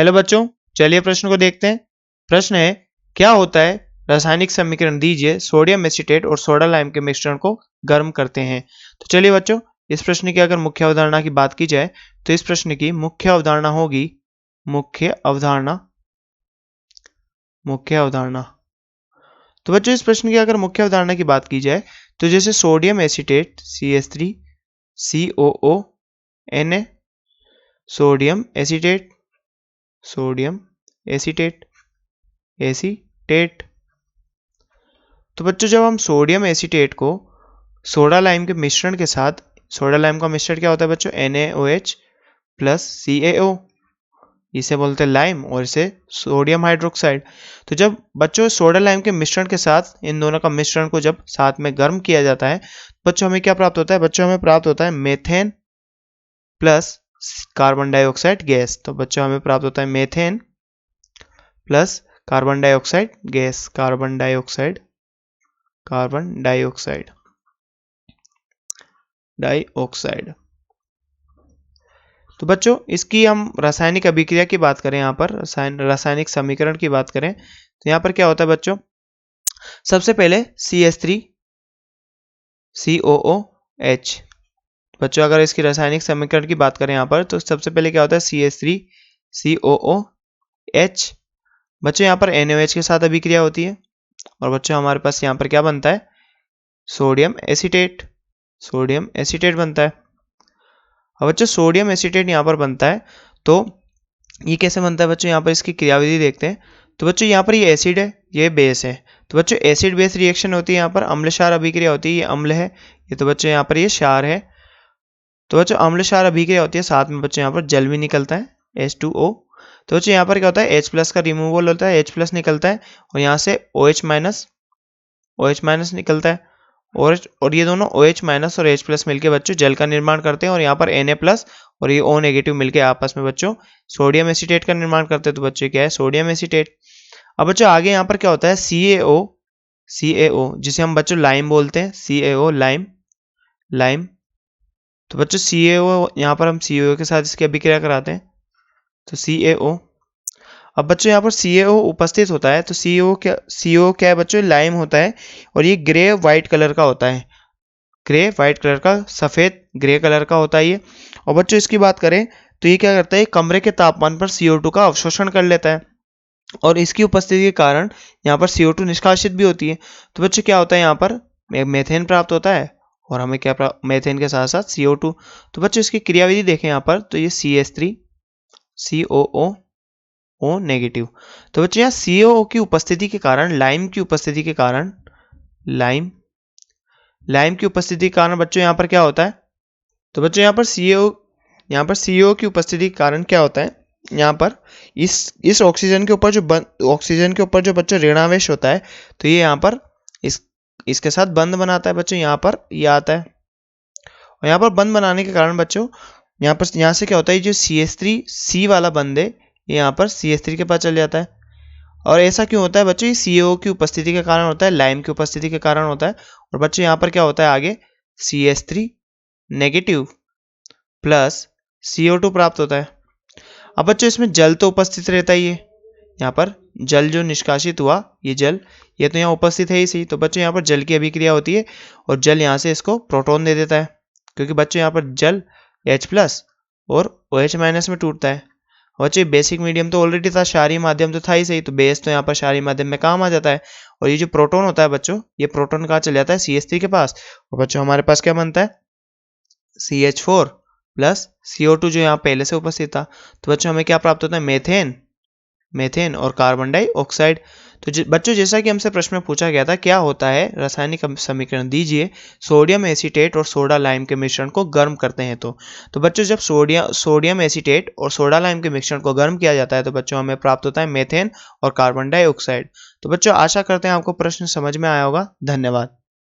Hello बच्चों, चलिए प्रश्न को देखते हैं। प्रश्न है, क्या होता है रासायनिक समीकरण दीजिए सोडियम एसीटेट और सोडा लाइम के मिश्रण को गर्म करते हैं। तो चलिए बच्चों, इस प्रश्न की अगर मुख्य अवधारणा की बात की जाए तो इस प्रश्न की मुख्य अवधारणा होगी मुख्य अवधारणा। तो बच्चों, इस प्रश्न की अगर मुख्य अवधारणा की बात की जाए तो जैसे sodium acetate CH3 COO Na, sodium acetate तो बच्चों, जब हम सोडियम एसीटेट को सोडा लाइम के मिश्रण के साथ, सोडा लाइम का मिश्रण क्या होता है बच्चों, NaOH प्लस CaO, इसे बोलते हैं लाइम और इसे सोडियम हाइड्रोक्साइड। तो जब बच्चों सोडा लाइम के मिश्रण के साथ इन दोनों का मिश्रण को जब साथ में गर्म किया जाता है, बच्चों हमें क्या प्राप्त होता है? बच्चों हमें प्राप्त होता है methane plus carbon dioxide gas. तो बच्चों हमें प्राप्त होता है methane plus carbon dioxide gas, carbon dioxide तो बच्चों, इसकी हम रासायनिक अभिक्रिया की बात करें, यहाँ पर रासायनिक समीकरण की बात करें तो यहाँ पर क्या होता है बच्चों, सबसे पहले CH3 COOH। बच्चों, अगर इसकी रासायनिक समीकरण की बात करें यहाँ पर तो सबसे पहले क्या होता है CH3 COOH। बच्चों, यहाँ पर NaOH के साथ अभिक्रिया होती है और बच्चों हमारे पास यहाँ पर क्या बनता है? सोडियम एसीटेट बनता है। अब बच्चों सोडियम एसीटेट यहाँ पर बनता है तो ये कैसे बनता है बच्चों? यहाँ पर इसकी क्रियाविधि देखते हैं। तो बच्चों यहाँ पर ये एसिड है, ये बेस है। तो बच्चों एसिड बेस रिएक्शन होती है, यहाँ पर अम्ल क्षार अभिक्रिया होती है, ये अम्ल है, ये तो बच्चों यहाँ पर ये क्षार है। तो बच्चों अम्ल क्षार अभिक्रिया होती है, साथ में बच्चों यहाँ पर जल भी निकलता है H2O। तो बच्चों यहाँ पर क्या होता है, H+ का रिमूवल होता है, H+ निकलता है और यहाँ से OH- निकलता है और ये दोनों OH- और H+ मिलकर बच्चों जल का निर्माण करते हैं और यहाँ पर Na+ और ये O- मिलकर आपस में बच्चों सोडियम एसीटेट का निर्माण करते हैं। तो बच्चों क्या है? Sodium acetate. अब बच्चों आगे यहाँ पर क्या होता है? CaO, जिसे हम बच्चों लाइम बोलते हैं, CaO लाइम। तो बच्चों CaO, यहाँ पर हम CaO के साथ इसकी अभिक्रिया कराते हैं तो CaO। अब बच्चों यहाँ पर CaO उपस्थित होता है तो CaO क्या है बच्चों? लाइम होता है और ये ग्रे वाइट कलर का होता है, सफेद ग्रे कलर का होता है ये। और बच्चों इसकी बात करें तो ये क्या करता है? कमरे के तापमान पर CO2 का अवशोषण कर लेता है और इसकी उपस्थिति के कारण यहाँ पर CO2 निष्कासित भी होती है। तो बच्चों क्या होता है? यहाँ पर मेथेन प्राप्त होता है और हमें क्या मेथेन के साथ साथ CO2। तो बच्चों इसकी क्रियाविधि देखें यहाँ पर तो ये CH3 COO नेगेटिव। तो बच्चों यहाँ COO की उपस्थिति के कारण, लाइम की उपस्थिति के कारण बच्चों यहाँ पर क्या होता है? तो बच्चों यहाँ पर CO की उपस्थिति के कारण क्या होता है? यहाँ पर इस ऑक्सीजन के ऊपर जो बच्चों ऋणावेश होता है तो ये यहाँ पर इसके साथ बंध बनाता है बच्चों, यहाँ पर ये आता है और यहाँ पर बंध बनाने के कारण बच्चों यहाँ से क्या होता है? जो CH3C वाला बंध है ये यहाँ पर CH3 के पास चल जाता है। और ऐसा क्यों होता है बच्चों? ये CaO की उपस्थिति के कारण होता है, लाइम की उपस्थिति के कारण होता है। और बच्चों यहाँ पर क्या होता है आगे? CH3 नेगेटिव प्लस CO2 प्राप्त होता है। अब बच्चों इसमें जल तो उपस्थित रहता ही है, यहाँ पर जल जो निष्कासित हुआ ये तो यहाँ उपस्थित है ही सही। तो बच्चों यहाँ पर जल की अभिक्रिया होती है और जल यहाँ से इसको प्रोटॉन दे देता है, क्योंकि बच्चों यहाँ पर जल H+ और OH- में टूटता है। बच्चों बेसिक मीडियम तो ऑलरेडी था, क्षारीय माध्यम तो था ही सही, तो बेस तो यहाँ पर क्षारीय माध्यम में काम आ जाता है। और ये जो प्रोटॉन होता है बच्चों, ये प्रोटॉन कहाँ चले जाता है? CH3 के पास। और बच्चों हमारे पास क्या बनता है? CH4 प्लस CO2 जो यहाँ पहले से उपस्थित था। तो बच्चों हमें क्या प्राप्त होता है? मेथेन और कार्बन डाइऑक्साइड। तो बच्चों जैसा कि हमसे प्रश्न में पूछा गया था, क्या होता है रासायनिक समीकरण दीजिए सोडियम एसीटेट और सोडा लाइम के मिश्रण को गर्म करते हैं। तो बच्चों जब सोडियम एसीटेट और सोडा लाइम के मिश्रण को गर्म किया जाता है तो बच्चों हमें प्राप्त होता है मेथेन और कार्बन डाइऑक्साइड। तो बच्चों आशा करते हैं आपको प्रश्न समझ में आया होगा। धन्यवाद।